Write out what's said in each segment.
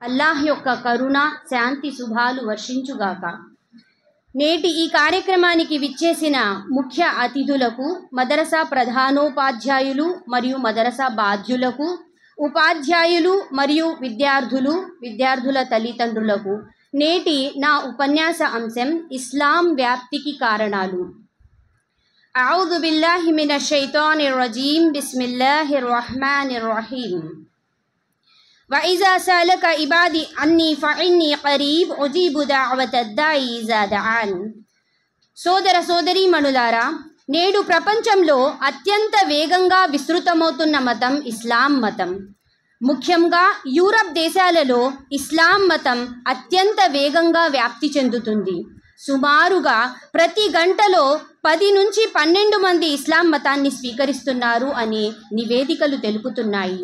అల్లాహ్ యొక్క కరుణ శాంతి శుభాలు వర్షించుగాక. నేటి ఈ కార్యక్రమానికి విచ్చేసిన ముఖ్య అతిథులకు, మదరసా ప్రధానోపాధ్యాయులు మరియు మదరసా బాధ్యులకు, ఉపాధ్యాయులు మరియు విద్యార్థుల తల్లిదండ్రులకు నేటి నా ఉపన్యాస అంశం ఇస్లాం వ్యాప్తికి కారణాలు. అఊదు బిల్లాహి మినష్ షైతానిర్ రజీం. బిస్మిల్లాహిర్ రహ్మానిర్ రహీం. వఇజా సఅలక ఇబాది అన్నీ ఫఇన్నీ ఖరీబ్ ఉజీబు దఅవతద్ దాయి ఇజా దఅన్. సోదర సోదరీమణులారా, నేడు ప్రపంచంలో అత్యంత వేగంగా విస్తృతమవుతున్న మతం ఇస్లాం మతం. ముఖ్యంగా యూరప్ దేశాలలో ఇస్లాం మతం అత్యంత వేగంగా వ్యాప్తి చెందుతుంది. సుమారుగా ప్రతి గంటలో 10 నుంచి 12 మంది ఇస్లాం మతాన్ని స్వీకరిస్తున్నారు అని నివేదికలు తెలుపుతున్నాయి.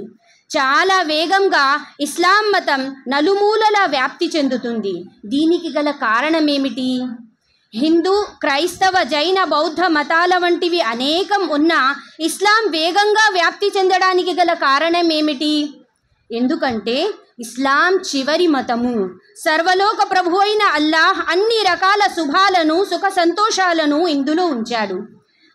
చాలా వేగంగా ఇస్లాం మతం నలుమూలలా వ్యాప్తి చెందుతుంది. దీనికి గల కారణమేమిటి? హిందూ, క్రైస్తవ, జైన, బౌద్ధ మతాల వంటివి అనేకం ఉన్నా ఇస్లాం వేగంగా వ్యాప్తి చెందడానికి గల కారణమేమిటి? ఎందుకంటే ఇస్లాం చివరి మతము. సర్వలోక ప్రభు అయిన అల్లాహ్ అన్ని రకాల శుభాలను, సుఖ సంతోషాలను ఇందులో ఉంచాడు.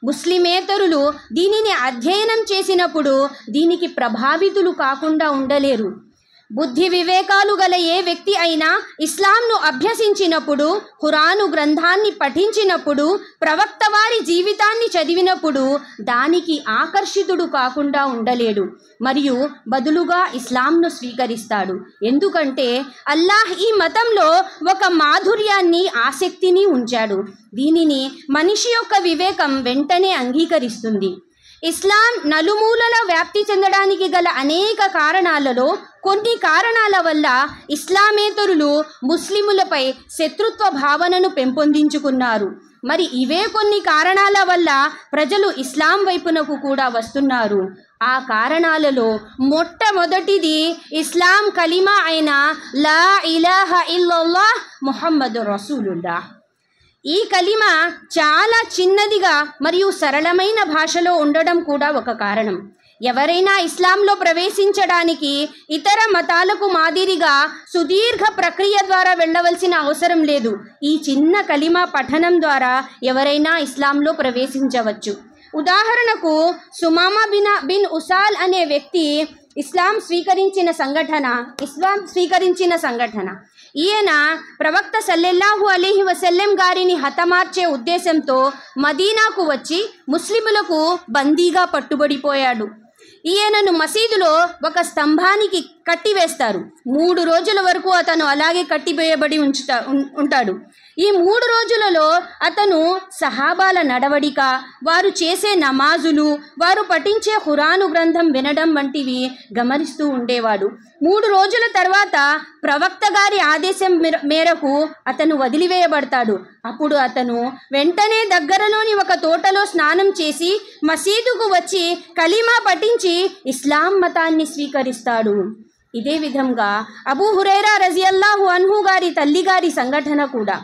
ముస్లిమేతరులు దీనిని అధ్యయనం చేసినప్పుడు దీనికి ప్రభావితులు కాకుండా ఉండలేరు. బుద్ధి వివేకాలు గల ఏ వ్యక్తి అయినా ఇస్లాంను అభ్యసించినప్పుడు, ఖురాను గ్రంథాన్ని పఠించినప్పుడు, ప్రవక్త వారి జీవితాన్ని చదివినప్పుడు దానికి ఆకర్షితుడు కాకుండా ఉండలేడు మరియు బదులుగా ఇస్లాంను స్వీకరిస్తాడు. ఎందుకంటే అల్లాహ్ ఈ మతంలో ఒక మాధుర్యాన్ని, ఆసక్తిని ఉంచాడు. దీనిని మనిషి యొక్క వివేకం వెంటనే అంగీకరిస్తుంది. ఇస్లాం నలుమూలల వ్యాప్తి చెందడానికి గల అనేక కారణాలలో కొన్ని కారణాల వల్ల ఇస్లామేతరులు ముస్లిములపై శత్రుత్వ భావనను పెంపొందించుకున్నారు. మరి ఇవే కొన్ని కారణాల వల్ల ప్రజలు ఇస్లాం వైపునకు కూడా వస్తున్నారు. ఆ కారణాలలో మొట్టమొదటిది ఇస్లాం కలిమా అయిన లా ఇలాహా ఇల్లల్లాహ్ ముహమ్మదుర్ రసూలుల్లాహ్. ఈ కలిమా చాలా చిన్నదిగా మరియు సరళమైన భాషలో ఉండడం కూడా ఒక కారణం. ఎవరైనా ఇస్లాంలో ప్రవేశించడానికి ఇతర మతాలకు మాదిరిగా సుదీర్ఘ ప్రక్రియ ద్వారా వెళ్ళవలసిన అవసరం లేదు. ఈ చిన్న కలిమా పఠనం ద్వారా ఎవరైనా ఇస్లాంలో ప్రవేశించవచ్చు. ఉదాహరణకు సుమామా బిన్ ఉసాల్ అనే వ్యక్తి ఇస్లాం స్వీకరించిన సంఘటన. ఈయన ప్రవక్త సల్లల్లాహు అలైహి వసల్లం గారిని హతమార్చే ఉద్దేశంతో మదీనాకు వచ్చి ముస్లిములకు బందీగా పట్టుబడిపోయాడు. ఈయనను మసీదులో ఒక స్తంభానికి కట్టివేస్తారు. 3 రోజుల వరకు అతను అలాగే కట్టివేయబడి ఉంటాడు. ఈ 3 రోజులలో అతను సహాబాల నడవడిక, వారు చేసే నమాజులు, వారు పఠించే ఖురాను గ్రంథం వినడం వంటివి గమనిస్తూ ఉండేవాడు. 3 రోజుల తర్వాత ప్రవక్త గారి ఆదేశం మేరకు అతను వదిలివేయబడతాడు. అప్పుడు అతను వెంటనే దగ్గరలోని ఒక తోటలో స్నానం చేసి మసీదుకు వచ్చి కలీమా పఠించి ఇస్లాం మతాన్ని స్వీకరిస్తాడు. ఇదే విధంగా అబూ హురైరా రజియల్లాహు అన్హు గారి తల్లిగారి సంఘటన కూడా.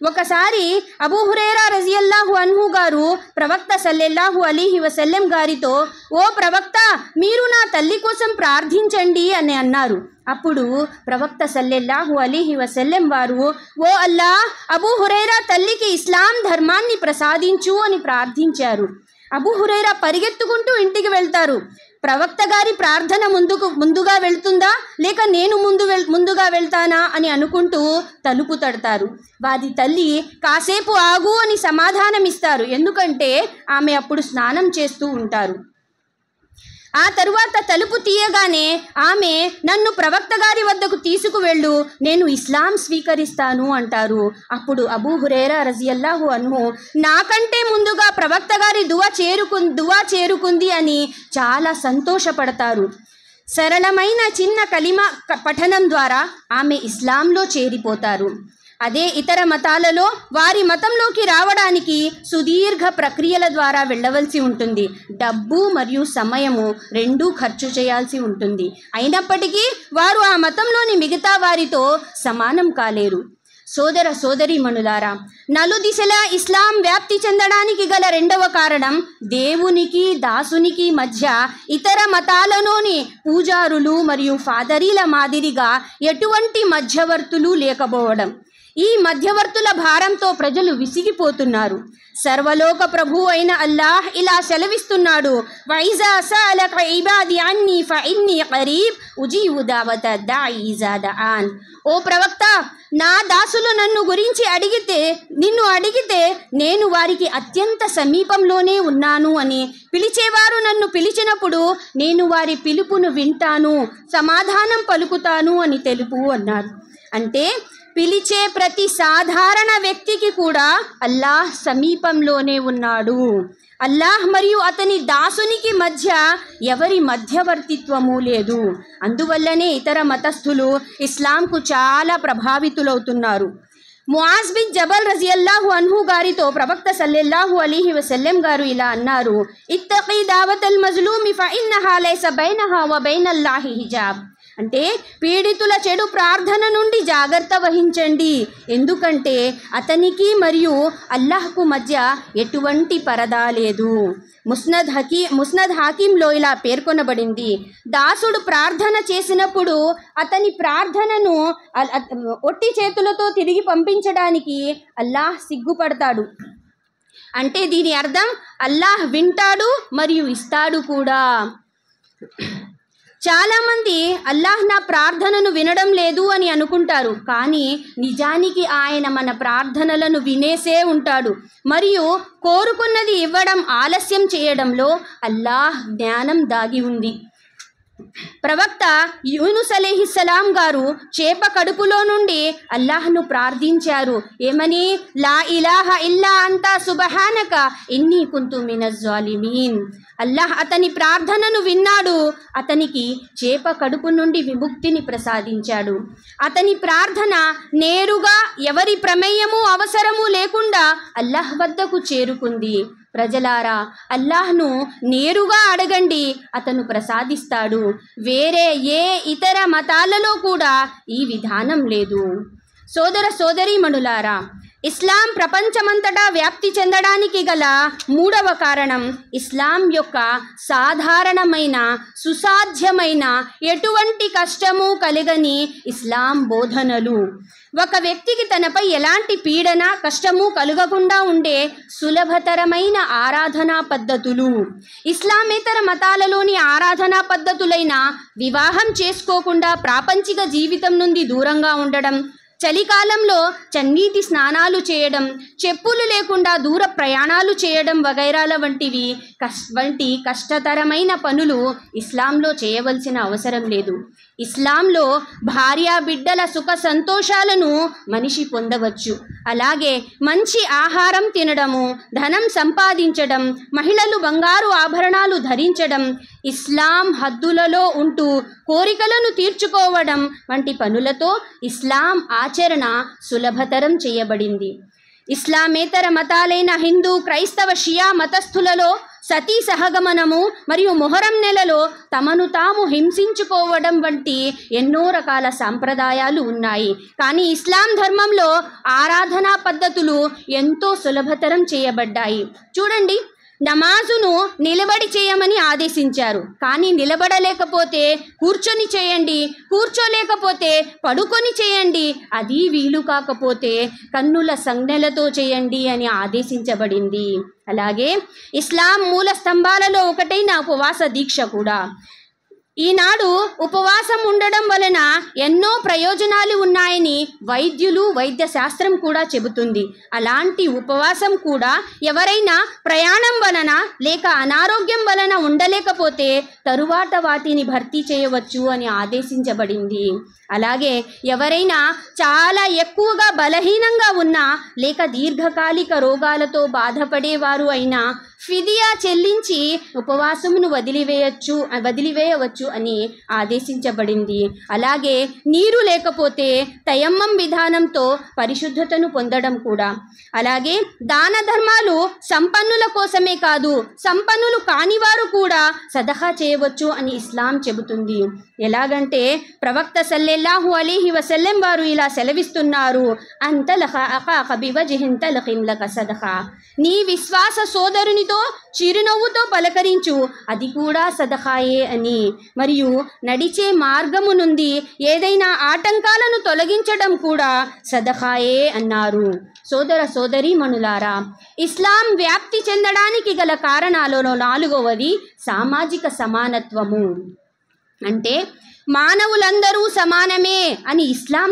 ఒకసారి అబూ హురైరా రజియల్లాహు అన్హు గారు ప్రవక్త సల్లల్లాహు అలైహి వసల్లం గారితో, ఓ ప్రవక్త, మీరు నా తల్లి కోసం ప్రార్థించండి అని అన్నారు. అప్పుడు ప్రవక్త సల్లల్లాహు అలైహి వసల్లం వారు, ఓ అల్లాహ్, అబూ హురైరా తల్లికి ఇస్లాం ధర్మాన్ని ప్రసాదించు అని ప్రార్థించారు. అబూ హురైరా పరిగెత్తుకుంటూ ఇంటికి వెళ్తారు. ప్రవక్త గారి ప్రార్థన ముందుగా వెళ్తుందా లేక నేను ముందుగా వెళ్తానా అని అనుకుంటూ తలుపు తడతారు. వారి తల్లి కాసేపు ఆగు అని సమాధానం ఇస్తారు. ఎందుకంటే ఆమె అప్పుడు స్నానం చేస్తూ ఉంటారు. ఆ తరువాత తలుపు తీయగానే ఆమె, నన్ను ప్రవక్త గారి వద్దకు తీసుకువెళ్ళు, నేను ఇస్లాం స్వీకరిస్తాను అంటారు. అప్పుడు అబూ హురైరా రజియల్లాహు అన్హు, నాకంటే ముందుగా ప్రవక్త గారి దువా చేరుకుంది అని చాలా సంతోషపడతారు. సరళమైన చిన్న కలిమా పఠనం ద్వారా ఆమె ఇస్లాంలో చేరిపోతారు. అదే ఇతర మతాలలో వారి మతంలోకి రావడానికి సుదీర్ఘ ప్రక్రియల ద్వారా వెళ్ళవలసి ఉంటుంది. డబ్బు మరియు సమయము రెండూ ఖర్చు చేయాల్సి ఉంటుంది. అయినప్పటికీ వారు ఆ మతంలోని మిగతా వారితో సమానం కాలేరు. సోదర సోదరీమణులారా, నలుదిశలా ఇస్లాం వ్యాప్తి చెందడానికి గల రెండవ కారణం దేవునికి దాసునికి మధ్య ఇతర మతాలలోని పూజారులు మరియు ఫాదరీల మాదిరిగా ఎటువంటి మధ్యవర్తులు లేకపోవడం. ఈ మధ్యవర్తుల భారంతో ప్రజలు విసిగిపోతున్నారు. సర్వలోక ప్రభు అయిన అల్లాహ్ ఇలా సెలవిస్తున్నాడు, వైజా సఅలక ఇబాది అన్నీ ఫఇన్నీ ఖరీబ్ ఉజీబు దావత దాఈ ఇజా దఆన్. ఓ ప్రవక్త, నా దాసులు నిన్ను అడిగితే నేను వారికి అత్యంత సమీపంలోనే ఉన్నాను అని, పిలిచేవారు నన్ను పిలిచినప్పుడు నేను వారి పిలుపును వింటాను, సమాధానం పలుకుతాను అని తెలుపు అన్నారు. అంటే పిలిచే ప్రతి సాధారణ వ్యక్తికి కూడా అల్లాహ్ సమీపంలోనే ఉన్నాడు. అల్లాహ్ మరియు అతని దాసునికి మధ్య ఎవరి మధ్యవర్తిత్వము లేదు. అందువల్లనే ఇతర మతస్థులు ఇస్లాంకు చాలా ప్రభావితులవుతున్నారు. ముఆజ్ బిన్ జబల్ రజియల్లాహు అన్హు గారితో ప్రవక్త సల్లల్లాహు అలైహి వసల్లం గారు ఇలా అన్నారు, ఇత్తఖీ దావతల్ మజ్లూమి ఫఇన్నహా లైస బైనహా వ బైనల్లాహి హిజాబ్. అంటే పీడితుల చెడు ప్రార్థన నుండి జాగ్రత్త వహించండి, ఎందుకంటే అతనికి మరియు అల్లాహ్కు మధ్య ఎటువంటి పరదా లేదు. ముస్నద్ హాకింలో ఇలా పేర్కొనబడింది, దాసుడు ప్రార్థన చేసినప్పుడు అతని ప్రార్థనను ఒట్టి చేతులతో తిరిగి పంపించడానికి అల్లాహ్ సిగ్గుపడతాడు. అంటే దీని అర్థం అల్లాహ్ వింటాడు మరియు ఇస్తాడు కూడా. చాలామంది అల్లాహ్ నా ప్రార్థనను వినడం లేదు అని అనుకుంటారు, కానీ నిజానికి ఆయన మన ప్రార్థనలను వినేసే ఉంటాడు మరియు కోరుకున్నది ఇవ్వడం ఆలస్యం చేయడంలో అల్లాహ్ జ్ఞానం దాగి ఉంది. ప్రవక్త యూనుస్ అలైహిస్సలాం గారు చేప కడుపులో నుండి అల్లాహ్ను ప్రార్థించారు. ఏమని? లా ఇలాహ ఇల్లా అంతా సుబ్హానక ఇన్నీ కుంతు మినజ్ జాలిమీన్. అల్లాహ్ అతని ప్రార్థనను విన్నాడు, అతనికి చేప కడుపు నుండి విముక్తిని ప్రసాదించాడు. అతని ప్రార్థన నేరుగా ఎవరి ప్రమేయము అవసరము లేకుండా అల్లాహ్ వద్దకు చేరుకుంది. ప్రజలారా, అల్లాహ్ను నేరుగా అడగండి, అతను ప్రసాదిస్తాడు. వేరే ఏ ఇతర మతాలలో కూడా ఈ విధానం లేదు. సోదర సోదరీమణులారా, ఇస్లాం ప్రపంచమంతటా వ్యాప్తి చెందడానికి గల మూడవ కారణం ఇస్లాం యొక్క సాధారణమైన సుసాధ్యమైన ఎటువంటి కష్టము కలగని ఇస్లాం బోధనలు. ఒక వ్యక్తికి తనపై ఎలాంటి పీడన కష్టము కలుగకుండా ఉండే సులభతరమైన ఆరాధనా పద్ధతులు. ఇస్లామేతర మతాలలోని ఆరాధనా పద్ధతులైన వివాహం చేసుకోకుండా ప్రాపంచిక జీవితం నుండి దూరంగా ఉండడం, చలికాలంలో చన్నీటి స్నానాలు చేయడం, చెప్పులు లేకుండా దూర ప్రయాణాలు చేయడం వగైరాల వంటి కష్టతరమైన పనులు ఇస్లాంలో చేయవలసిన అవసరం లేదు. ఇస్లాంలో భార్య బిడ్డల సుఖ సంతోషాలను మనిషి పొందవచ్చు. అలాగే మంచి ఆహారం తినడము, ధనం సంపాదించడం, మహిళలు బంగారు ఆభరణాలు ధరించడం, ఇస్లాం హద్దులలో ఉంటూ కోరికలను తీర్చుకోవడం వంటి పనులతో ఇస్లాం ఆచరణ సులభతరం చేయబడింది. ఇస్లామేతర మతాలైన హిందూ, క్రైస్తవ, షియా మతస్థులలో సతీ సహగమనము మరియు మొహరం నెలలో తమను తాము హింసించుకోవడం వంటి ఎన్నో రకాల సాంప్రదాయాలు ఉన్నాయి. కానీ ఇస్లాం ధర్మంలో ఆరాధనా పద్ధతులు ఎంతో సులభతరం చేయబడ్డాయి. చూడండి, నమాజును నిలబడి చేయమని ఆదేశించారు, కానీ నిలబడలేకపోతే కూర్చొని చేయండి, కూర్చోలేకపోతే పడుకొని చేయండి, అది వీలు కాకపోతే కన్నుల సంజ్ఞలతో చేయండి అని ఆదేశించబడింది. అలాగే ఇస్లాం మూల స్తంభాలలో ఒకటైన ఉపవాస దీక్ష కూడా. ఈనాడు ఉపవాసం ఉండడం వలన ఎన్నో ప్రయోజనాలు ఉన్నాయని వైద్య శాస్త్రం కూడా చెబుతుంది. అలాంటి ఉపవాసం కూడా ఎవరైనా ప్రయాణం వలన లేక అనారోగ్యం వలన ఉండలేకపోతే తరువాత వాటిని భర్తీ చేయవచ్చు అని ఆదేశించబడింది. అలాగే ఎవరైనా చాలా ఎక్కువగా బలహీనంగా ఉన్నా లేక దీర్ఘకాలిక రోగాలతో బాధపడేవారు అయినా ఫిదియా చెల్లించి ఉపవాసమును వదిలివేయవచ్చు అని ఆదేశించబడింది. అలాగే నీరు లేకపోతే తయమ్మం విధానంతో పరిశుద్ధతను పొందడం కూడా. అలాగే దాన ధర్మాలు సంపన్నుల కోసమే కాదు, సంపన్నులు కానివారు కూడా సదఖా చేయవచ్చు అని ఇస్లాం చెబుతుంది. ఎలాగంటే ప్రవక్త సల్లల్లాహు అలైహి వసల్లం వారు ఇలా సెలవిస్తున్నారు, అంతలఖ అఖాక బివజ్హిన్ తల్ఖిన్ లక సదఖా. నీ విశ్వాస సోదరునితో చిరునవ్వుతో పలకరించు, అది కూడా సదఖాయే అని. మరియు నడిచే మార్గము నుండి ఏదైనా ఆటంకాలను తొలగించడం కూడా సదఖాయే అన్నారు. సోదర సోదరీమణులారా, ఇస్లాం వ్యాప్తి చెందడానికి గల కారణాలలో 4వది సామాజిక సమానత్వము. అంటే మానవులందరూ సమానమే అని ఇస్లాం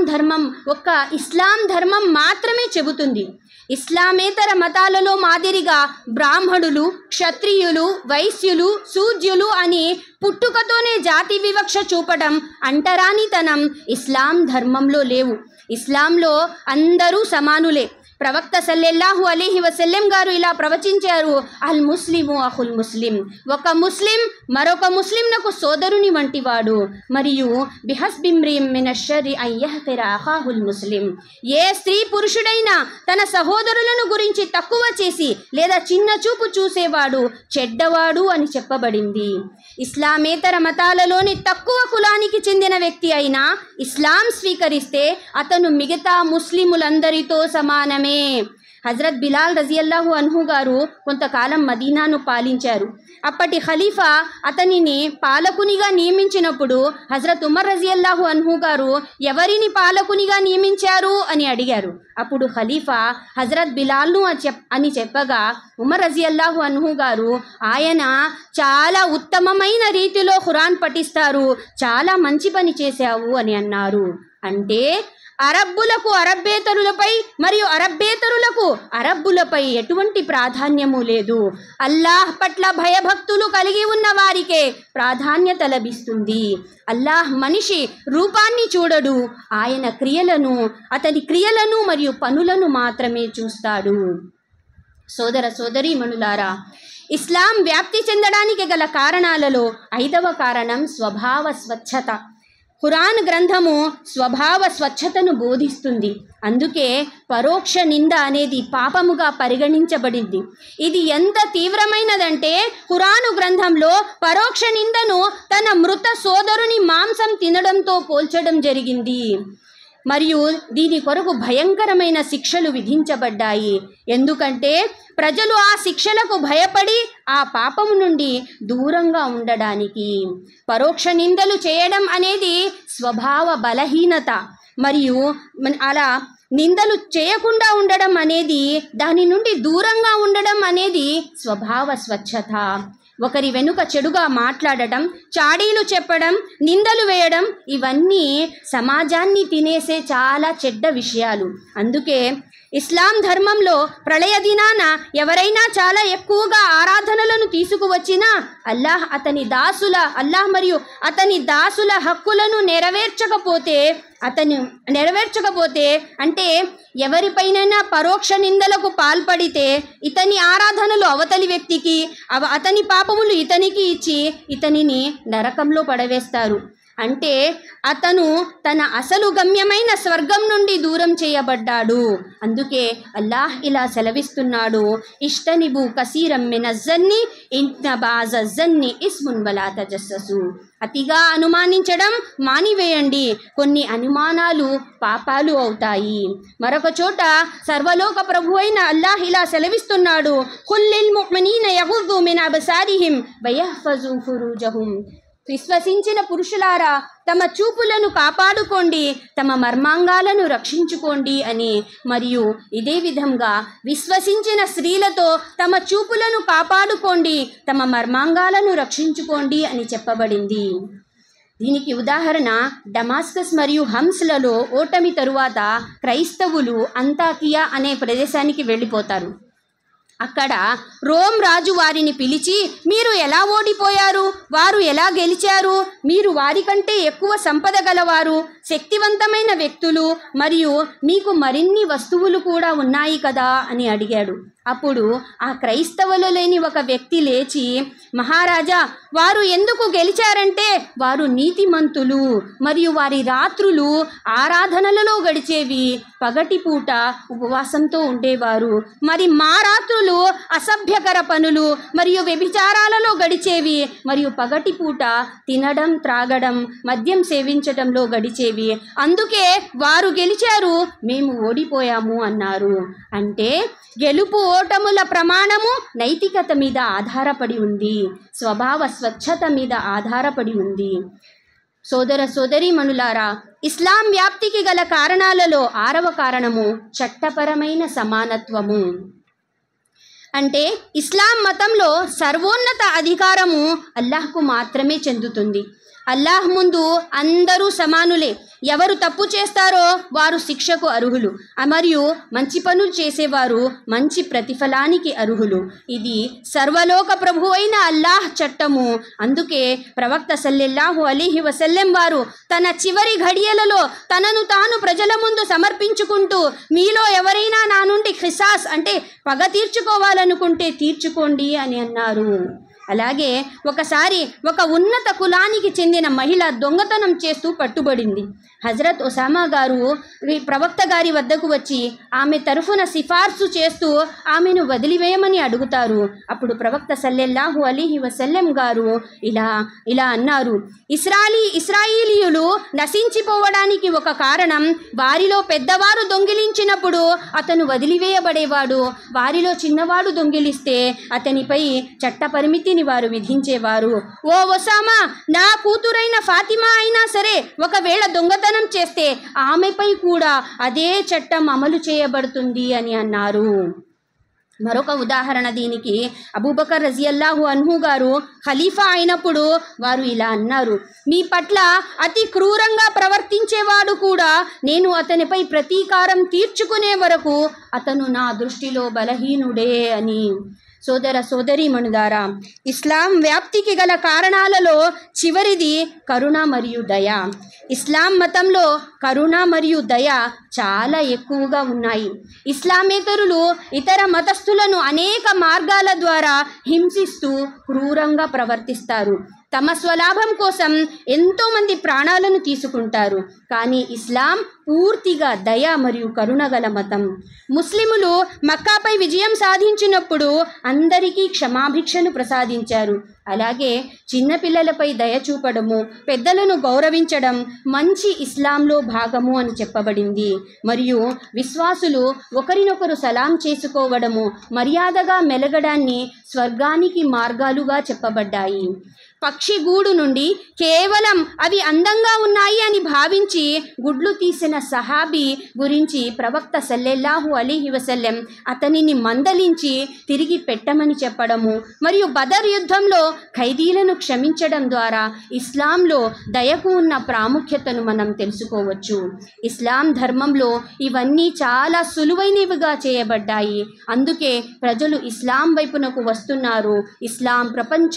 ధర్మం మాత్రమే చెబుతుంది. ఇస్లామేతర మతాలలో మాదిరిగా బ్రాహ్మణులు, క్షత్రియులు, వైశ్యులు, శూద్రులు అని పుట్టుకతోనే జాతి వివక్ష చూపడం, అంటరానితనం ఇస్లాం ధర్మంలో లేవు. ఇస్లాంలో అందరూ సమానులే. ప్రవక్త సల్లల్లాహు అలైహి వసల్లం గారు ఇలా ప్రవచించారు, అల్ ముస్లిము అహుల్ ముస్లిం. ఒక ముస్లిం మరొక ముస్లింనకు సోదరుని వంటివాడు. మరియు బిహస్బిమ్రిం మినశ్శర్రి అన్ యహ్కిర అఖాహుల్ ముస్లిం. ఏ స్త్రీ పురుషుడైనా తన సహోదరులను గురించి తక్కువ చేసి లేదా చిన్న చూపు చూసేవాడు చెడ్డవాడు అని చెప్పబడింది. ఇస్లామేతర మతాలలోని తక్కువ కులానికి చెందిన వ్యక్తి అయినా ఇస్లాం స్వీకరిస్తే అతను మిగతా ముస్లిములందరితో సమానమే. హజరత్ బిలాల్ రజియల్లాహు అన్హు గారు కొంతకాలం మదీనాను పాలించారు. అప్పటి ఖలీఫా అతనిని పాలకునిగా నియమించినప్పుడు హజరత్ ఉమర్ రజియల్లాహు అన్హు గారు ఎవరిని పాలకునిగా నియమించారు అని అడిగారు. అప్పుడు ఖలీఫా హజరత్ బిలాల్ను అని చెప్పగా ఉమర్ రజియల్లాహు అన్హు గారు, ఆయన చాలా ఉత్తమమైన రీతిలో ఖురాన్ పఠిస్తారు, చాలా మంచి పని చేశావు అని అన్నారు. అంటే అరబ్బులకు అరబ్బేతరులపై మరియు అరబ్బేతరులకు అరబ్బులపై ఎటువంటి ప్రాధాన్యము లేదు. అల్లాహ్ పట్ల భయభక్తులు కలిగి ఉన్న వారికే ప్రాధాన్యత లభిస్తుంది. అల్లాహ్ మనిషి రూపాన్ని చూడడు, ఆయన అతని క్రియలను మరియు పనులను మాత్రమే చూస్తాడు. సోదర సోదరీమణులారా, ఇస్లాం వ్యాప్తి చెందడానికి గల కారణాలలో 5వ కారణం స్వభావ స్వచ్ఛత. ఖురాన్ గ్రంథము స్వభావ స్వచ్ఛతను బోధిస్తుంది. అందుకే పరోక్ష నింద అనేది పాపముగా పరిగణించబడింది. ఇది ఎంత తీవ్రమైనదంటే ఖురాను గ్రంథంలో పరోక్ష నిందను తన మృత సోదరుని మాంసం తినడంతో పోల్చడం జరిగింది. మరియు దీని కొరకు భయంకరమైన శిక్షలు విధించబడ్డాయి. ఎందుకంటే ప్రజలు ఆ శిక్షలకు భయపడి ఆ పాపము నుండి దూరంగా ఉండడానికి. పరోక్ష నిందలు చేయడం అనేది స్వభావ బలహీనత. మరియు అలా నిందలు చేయకుండా ఉండడం అనేది, దాని నుండి దూరంగా ఉండడం అనేది స్వభావ స్వచ్ఛత. ఒకరి వెనుక చెడుగా మాట్లాడటం, చాడీలు చెప్పడం, నిందలు వేయడం, ఇవన్నీ సమాజాన్ని తినేసే చాలా చెడ్డ విషయాలు. అందుకే ఇస్లాం ధర్మంలో ప్రళయ దినాన ఎవరైనా చాలా ఎక్కువగా ఆరాధనలను తీసుకువచ్చినా అల్లాహ్ మరియు అతని దాసుల హక్కులను నెరవేర్చకపోతే అంటే ఎవరిపైనైనా పరోక్ష నిందలకు పాల్పడితే ఇతని ఆరాధనలు అవతలి వ్యక్తికి, అతని పాపములు ఇతనికి ఇచ్చి ఇతనిని నరకంలో పడవేస్తారు. అంటే అతను తన అసలు గమ్యమైన స్వర్గం నుండి దూరం చేయబడ్డాడు. అందుకే అల్లాహ్ ఇలా సెలవిస్తున్నాడు, ఇష్తనిబు కసీరం మినజ్జన్ని ఇన్న బాజజ్జన్ని ఇస్మున్ వలా తజస్ససు. అతిగా అనుమానించడం మానివేయండి, కొన్ని అనుమానాలు పాపాలు అవుతాయి. మరొక చోట సర్వలోక ప్రభు అయిన అల్లాహ్ ఇలా సెలవిస్తున్నాడు, కుల్లిల్ ముഅ్మినీన యగుద్దు మిన్ అబ్సారిహిం వయహ్ఫజు ఫురూజహుం. విశ్వసించిన పురుషులారా, తమ చూపులను కాపాడుకోండి, తమ మర్మాంగాలను రక్షించుకోండి అని. మరియు ఇదే విధంగా విశ్వసించిన స్త్రీలతో తమ చూపులను కాపాడుకోండి, తమ మర్మాంగాలను రక్షించుకోండి అని చెప్పబడింది. దీనికి ఉదాహరణ డమాస్కస్ మరియు హంస్లలో ఓటమి తరువాత క్రైస్తవులు అంతాకియా అనే ప్రదేశానికి వెళ్ళిపోతారు. అక్కడ రోమ్ రాజు వారిని పిలిచి, మీరు ఎలా ఓడిపోయారు, వారు ఎలా గెలిచారు, మీరు వారికంటే ఎక్కువ సంపద గలవారు, శక్తివంతమైన వ్యక్తులు మరియు మీకు మరిన్ని వస్తువులు కూడా ఉన్నాయి కదా అని అడిగాడు. అప్పుడు ఆ క్రైస్తవులు లేని ఒక వ్యక్తి లేచి, మహారాజా, వారు ఎందుకు గెలిచారంటే వారు నీతిమంతులు మరియు వారి రాత్రులు ఆరాధనలలో గడిచేవి, పగటిపూట ఉపవాసంతో ఉండేవారు, మరి మా రాత్రులు అసభ్యకర పనులు మరియు వ్యభిచారాలలో గడిచేవి మరియు పగటిపూట తినడం, త్రాగడం, మద్యం సేవించటంలో గడిచేవి, అందుకే వారు గెలిచారు, మేము ఓడిపోయాము అన్నారు. అంటే గెలుపు ఓటముల ప్రమాణము నైతికత మీద ఆధారపడి ఉంది, స్వభావ స్వచ్ఛత మీద ఆధారపడి ఉంది. సోదర సోదరీమణులారా, ఇస్లాం వ్యాప్తికి గల కారణాలలో 6వ కారణము చట్టపరమైన సమానత్వము. అంటే ఇస్లాం మతంలో సర్వోన్నత అధికారము అల్లాహ్కు మాత్రమే చెందుతుంది. అల్లాహ్ ముందు అందరూ సమానులే. ఎవరు తప్పు చేస్తారో వారు శిక్షకు అర్హులు మరియు మంచి పనులు చేసేవారు మంచి ప్రతిఫలానికి అర్హులు. ఇది సర్వలోక ప్రభు అయిన అల్లాహ్ చట్టము. అందుకే ప్రవక్త సల్లల్లాహు అలైహి వసల్లం వారు తన చివరి ఘడియలలో తనను తాను ప్రజల ముందు సమర్పించుకుంటూ, మీలో ఎవరైనా నా నుండి ఖిసాస్ అంటే పగ తీర్చుకోవాలనుకుంటే తీర్చుకోండి అని అన్నారు. అలాగే ఒకసారి ఒక ఉన్నత కులానికి చెందిన మహిళ దొంగతనం చేస్తూ పట్టుబడింది. హజరత్ ఉసామా గారు ప్రవక్త గారి వద్దకు వచ్చి ఆమె తరఫున సిఫార్సు చేస్తూ ఆమెను వదిలివేయమని అడుగుతారు. అప్పుడు ప్రవక్త సల్లల్లాహు అలైహి వసల్లం గారు ఇలా అన్నారు, ఇస్రాయిలీయులు నశించిపోవడానికి ఒక కారణం, వారిలో పెద్దవారు దొంగిలించినప్పుడు అతను వదిలివేయబడేవాడు, వారిలో చిన్నవాడు దొంగిలిస్తే అతనిపై చట్ట పరిమితిని వారు విధించేవారు. ఓ ఉసామా, నా కూతురైన ఫాతిమా అయినా సరే ఒకవేళ దొంగతనం చేస్తే ఆమెపై కూడా అదే చట్టం అమలు చేయబడుతుంది అని అన్నారు. మరొక ఉదాహరణ దీనికి అబూబకర్ రజియల్లాహు అన్హు గారు ఖలీఫా అయినప్పుడు వారు ఇలా అన్నారు, మీ పట్ల అతి క్రూరంగా ప్రవర్తించేవాడు కూడా నేను అతనిపై ప్రతీకారం తీర్చుకునే వరకు అతను నా దృష్టిలో బలహీనుడే అని. సోదర సోదరీమణులారా, ఇస్లాం వ్యాప్తికి గల కారణాలలో చివరిది కరుణ మరియు దయ. ఇస్లాం మతంలో కరుణ మరియు దయ చాలా ఎక్కువగా ఉన్నాయి. ఇస్లామేతరులు ఇతర మతస్థులను అనేక మార్గాల ద్వారా హింసిస్తూ క్రూరంగా ప్రవర్తిస్తారు. తమ స్వలాభం కోసం ఎంతోమంది ప్రాణాలను తీసుకుంటారు. కానీ ఇస్లాం పూర్తిగా దయ మరియు కరుణ గల మతం. ముస్లిములు మక్కాపై విజయం సాధించినప్పుడు అందరికీ క్షమాభిక్షను ప్రసాదించారు. అలాగే చిన్నపిల్లలపై దయ చూపడము, పెద్దలను గౌరవించడం మంచి ఇస్లాంలో భాగము అని చెప్పబడింది. మరియు విశ్వాసులు ఒకరినొకరు సలాం చేసుకోవడము, మర్యాదగా మెలగడాన్ని స్వర్గానికి మార్గాలుగా చెప్పబడ్డాయి. పక్షి గూడు నుండి కేవలం అవి అందంగా ఉన్నాయి అని భావించి గుడ్లు తీసిన సహాబీ గురించి ప్రవక్త సల్లల్లాహు అలైహి వసల్లం అతనిని మందలించి తిరిగి పెట్టమని చెప్పడము మరియు బదర్ యుద్ధంలో ఖైదీలను క్షమించడం ద్వారా ఇస్లాంలో దయకు ఉన్న ప్రాముఖ్యతను మనం తెలుసుకోవచ్చు. ఇస్లాం ధర్మంలో ఇవన్నీ చాలా సులువైనవిగా చేయబడ్డాయి. అందుకే ప్రజలు ఇస్లాం వైపునకు వస్తున్నారు. ఇస్లాం ప్రపంచ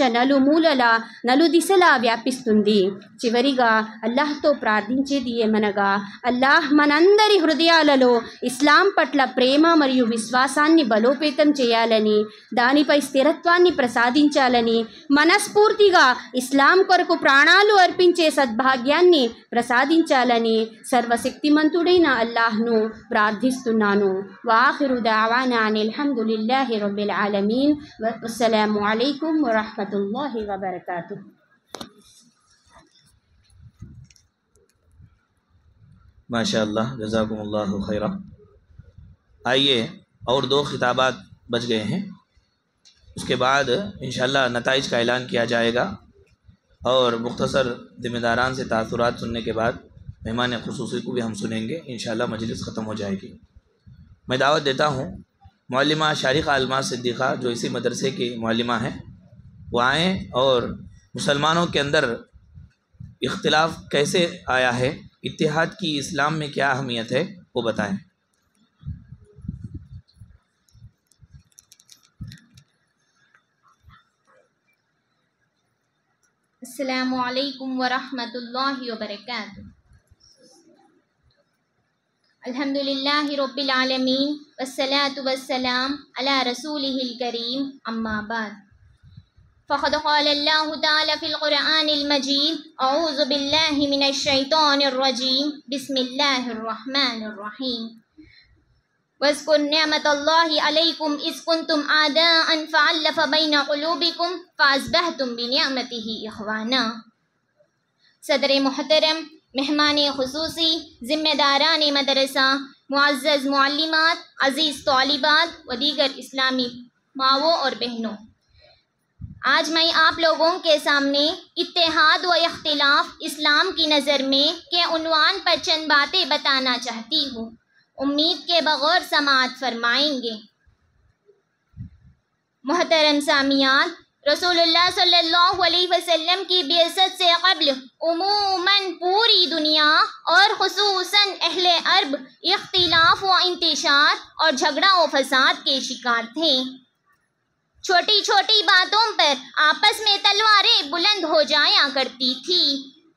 నలుదిశలా వ్యాపిస్తుంది. చివరిగా అల్లాహ్తో ప్రార్థించేది ఏమనగా, అల్లాహ్ మనందరి హృదయాలలో ఇస్లాం పట్ల ప్రేమ మరియు విశ్వాసాన్ని బలోపేతం చేయాలని, దానిపై స్థిరత్వాన్ని ప్రసాదించాలని, మనస్ఫూర్తిగా ఇస్లాం కొరకు ప్రాణాలు అర్పించే సద్భాగ్యాన్ని ప్రసాదించాలని సర్వశక్తిమంతుడైన అల్లాహ్ను ప్రార్థిస్తున్నాను. వాఖిరు దావానా అనిల్ హమ్దులిల్లాహి రబ్బిల్ ఆలమీన్. వస్సలాము అలైకుం వరహ్మతుల్లాహి వబరకాతుహు. माशाअल्लाह, जज़ाकुमुल्लाहु खैरा। आइए, और 2 खिताबात बच गए हैं, उसके बाद इंशाअल्लाह नताइज का ऐलान किया जाएगा और मुख्तसर ज़िम्मेदारान से तासुरात सुनने के बाद मेहमान ख़ुसूसी को भी हम सुनेंगे। इंशाअल्लाह मजलिस ख़त्म हो जाएगी। मैं दावत देता हूँ मौलिमा शारिक़ा अलमास सिद्दीक़ा जो इसी मदरसे की मौलिमा हैं, वो आएँ और मुसलमानों के अंदर इख्तिलाफ़ कैसे आया है, इत्तिहाद की इस्लाम में क्या अहमियत है, वो बताएं। अस्सलामु अलैकुम वरहमतुल्लाहि वबरकातुहू। الحمدللہ رب العالمین والصلاة والسلام علی رسولہ الکریم اما بعد فقد قال اللہ تعالی فی القرآن المجید اعوذ باللہ من الشیطان الرجیم بسم اللہ الرحمن الرحیم واذکر نعمت اللہ علیکم اذ کنتم اعداء فألف بین قلوبکم فاصبحتم بنعمتہ اخوانا۔ صدر محترم، مہمان خصوصی، ذمہ داران مدرسہ، معزز معلمات، عزیز طالبات و دیگر اسلامی ماؤں اور بہنوں، آج میں آپ لوگوں کے سامنے اتحاد و اختلاف اسلام کی نظر میں کے عنوان پر چند باتیں بتانا چاہتی ہوں، امید کے بغیر سماعت فرمائیں گے۔ محترم سامعین، رسول اللہ صلی اللہ علیہ وسلم کی بعثت سے قبل عموماً پوری دنیا اور خصوصاً اہل عرب اختلاف و انتشار اور جھگڑا و فساد کے شکار تھے۔ چھوٹی چھوٹی باتوں پر آپس میں تلواریں بلند ہو جایا کرتی تھی،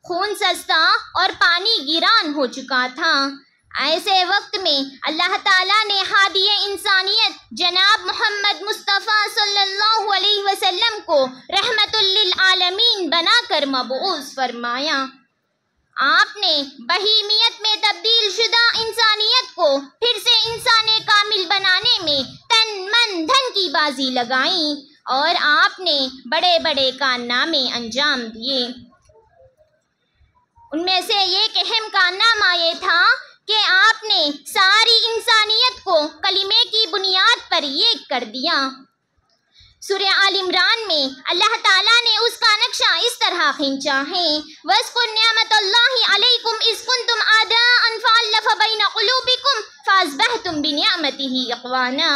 خون سستا اور پانی گیران ہو چکا تھا۔ ایسے وقت میں اللہ تعالیٰ نے ہادی انسانیت جناب محمد مصطفیٰ صلی اللہ علیہ وسلم کو رحمت للعالمین بنا کر مبعوث فرمایا۔ آپ نے بہیمیت میں تبدیل شدہ انسانیت کو پھر سے انسان کامل بنانے میں تن من دھن کی بازی لگائی اور آپ نے بڑے بڑے کارنامے انجام دیے۔ ان میں سے ایک اہم کارنامہ یہ تھا کہ آپ نے ساری انسانیت کو کلمے کی بنیاد پر ایک کر دیا۔ سورہ آل عمران میں اللہ تعالیٰ نے اس کا نقشہ اس طرح کھینچا ہے، وَاذْكُرْ نِعْمَتَ اللَّهِ عَلَيْكُمْ إِذْ كُنْتُمْ أَعْدَاءً فَأَلَّفَ بَيْنَ قُلُوبِكُمْ فَأَصْبَحْتُمْ بِنِعْمَتِهِ إِخْوَانًا،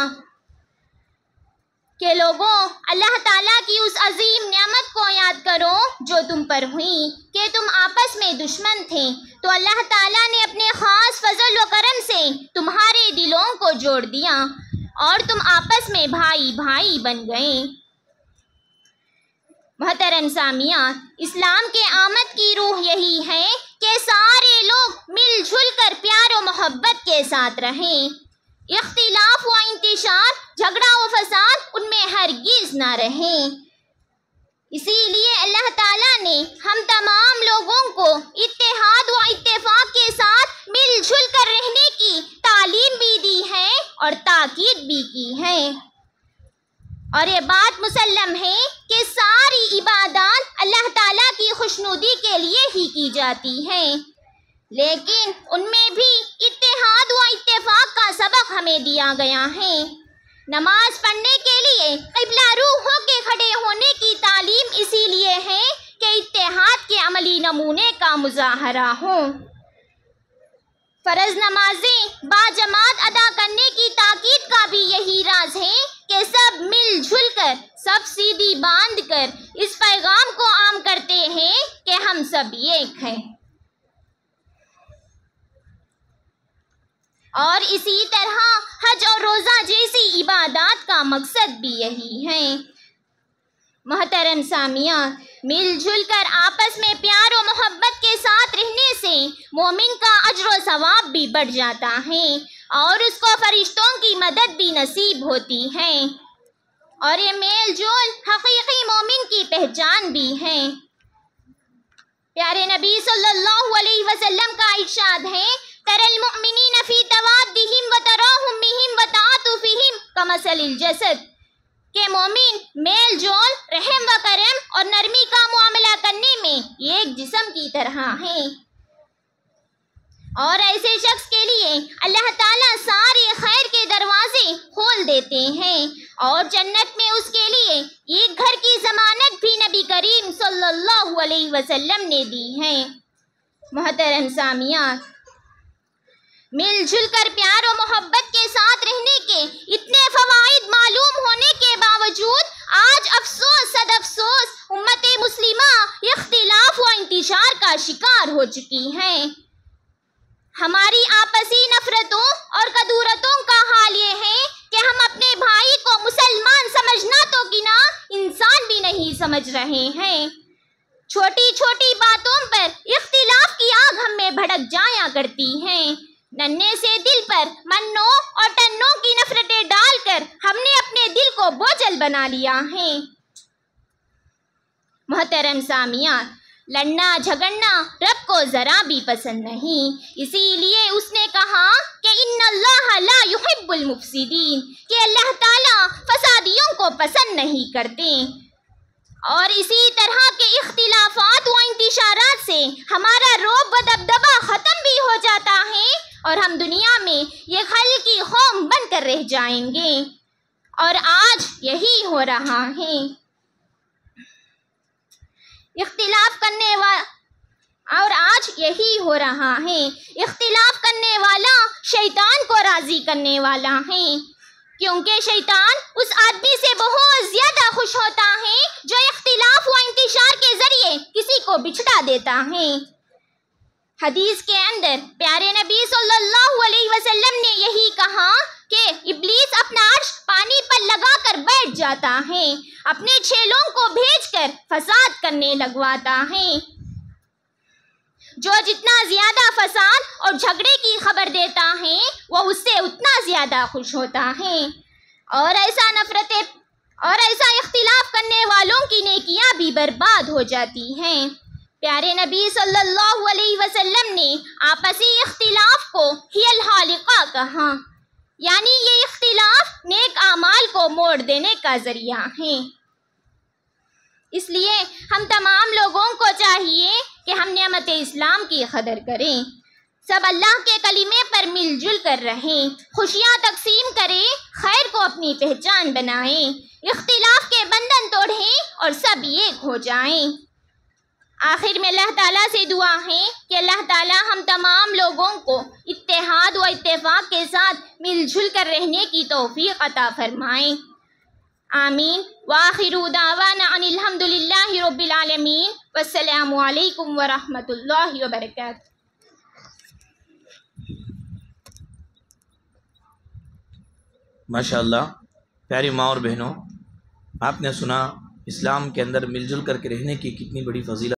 کہ لوگوں، اللہ تعالیٰ کی اس عظیم نعمت کو یاد کرو جو تم پر ہوئی کہ تم آپس میں دشمن تھے، تو اللہ تعالیٰ نے اپنے خاص فضل و کرم سے تمہارے دلوں کو جوڑ دیا اور تم آپس میں بھائی بھائی بن گئے۔ محترم سامعین، اسلام کے آمد کی روح یہی ہے کہ سارے لوگ مل جل کر پیار و محبت کے ساتھ رہیں، اختلاف و انتشار، جھگڑا و فساد ان میں ہرگز نہ رہیں۔ اسی لیے اللہ تعالیٰ نے ہم تمام لوگوں کو اتحاد و اتفاق کے ساتھ مل جل کر رہنے کی تعلیم بھی دی ہے اور تاکید بھی کی ہے۔ اور یہ بات مسلم ہے کہ ساری عبادات اللہ تعالیٰ کی خوشنودی کے لیے ہی کی جاتی ہیں، لیکن ان میں بھی اتحاد و اتفاق کا سبق ہمیں دیا گیا ہے۔ نماز پڑھنے کے لیے قبلہ رو ہو کے کھڑے ہونے کی تعلیم اسی لیے ہے کہ اتحاد کے عملی نمونے کا مظاہرہ ہو۔ فرض نمازیں باجماعت ادا کرنے کی تاکید کا بھی یہی راز ہے کہ سب مل جل کر، سب سیدھی باندھ کر اس پیغام کو عام کرتے ہیں کہ ہم سب ایک ہیں۔ اور اسی طرح حج اور روزہ جیسی عبادات کا مقصد بھی یہی ہے۔ محترم سامعین، مل جل کر آپس میں پیار و محبت کے ساتھ رہنے سے مومن کا اجر و ثواب بھی بڑھ جاتا ہے اور اس کو فرشتوں کی مدد بھی نصیب ہوتی ہے، اور یہ میل جول حقیقی مومن کی پہچان بھی ہے۔ پیارے نبی صلی اللہ علیہ وسلم کا ارشاد ہے، تَرَى الْمُؤْمِنِينَ فِي تَوَادِّهِمْ وَتَرَاحُمِّهِمْ وَتَعَاطُفِهِمْ كَمَثَلِ الْجَسَدِ، کہ مومن میل جول، رحم و کرم اور نرمی کا معاملہ کرنے میں ایک جسم کی طرح ہیں، اور ایسے شخص کے لیے اللہ تعالیٰ سارے خیر کے دروازے کھول دیتے ہیں، اور جنت میں اس کے لیے ایک گھر کی ضمانت بھی نبی کریم صلی اللہ علیہ وسلم نے دی ہے۔ محترم سامعین، مل جل کر پیار و محبت کے ساتھ رہنے کے اتنے فوائد معلوم ہونے کے باوجود آج افسوس صد افسوس امت مسلمہ اختلاف و انتشار کا شکار ہو چکی ہے۔ ہماری آپسی نفرتوں اور کدورتوں کا حال یہ ہے کہ ہم اپنے بھائی کو مسلمان سمجھنا تو گنا، انسان بھی نہیں سمجھ رہے ہیں۔ چھوٹی چھوٹی باتوں پر اختلاف کی آگ ہم میں بھڑک جایا کرتی ہے۔ नन्हे से दिल पर मन्नों और टन्नों की नफरतें डालकर हमने अपने दिल को बोझल बना लिया है। मोहतरम सामियान, लड़ना झगड़ना रब को जरा भी पसंद नहीं, इसीलिए उसने कहा कि इन्नल्लाह ला युहिब्बुल मुफसिदीन, कि अल्लाह ताला फसादियों को पसंद नहीं करते। और इसी तरह के इख्तिलाफात व इंतिशारात से हमारा रोब व दबदबा ख़त्म भी हो जाता है और हम दुनिया में ये खल की कौम बन कर रह जाएंगे। और आज यही हो रहा है। इख्तिलाफ करने वाला शैतान को राज़ी करने वाला है, क्योंकि शैतान उस आदमी से बहुत ज़्यादा खुश होता है जो इख्तिलाफ व इंतिशार के ज़रिए किसी को बिछड़ा देता है। हदीस के अंदर प्यारे नबी सल्लल्लाहु अलैहि वसल्लम ने यही कहा कि इब्लीस अपना अर्श पानी पर लगा कर बैठ जाता है, अपने चेलों को भेजकर फसाद करने लगवाता है। जो जितना ज़्यादा फसाद और झगड़े की खबर देता है वो उससे उतना ज़्यादा खुश होता है। और ऐसा इख्तिलाफ करने वालों की नेकियां भी बर्बाद हो जाती हैं। प्यारे नबी सल्लल्लाहु अलैहि वसल्लम ने आपसी इख्तिलाफ को हियल हालिका कहा, यानी ये इख्तिलाफ नेक आमाल को मोड़ देने का ज़रिया है। इसलिए हम तमाम लोगों को चाहिए कि हम नेमत इस्लाम की कदर करें, सब अल्लाह के कलीमे पर मिलजुल कर रहें, खुशियाँ तकसीम करें, खैर को अपनी पहचान बनाएं, इख्तिलाफ के बंधन तोड़ें और सब एक हो जाएं। आखिर में अल्लाह ताला से दुआ है कि अल्लाह ताला हम तमाम लोगों को इत्तेहाद व इत्तेफाक के साथ मिलजुल कर रहने की तौफीक अता फरमाएं। आमीन। वाखिरु दावाना अनिल हम्दुलिल्लाहि रब्बिल आलमीन। वस्सलामु अलैकुम व रहमतुल्लाहि व बरकातुहू। माशाअल्लाह। प्यारी माँ और बहनों, आपने सुना इस्लाम के अंदर मिलजुल करके रहने की कितनी बड़ी फजीलत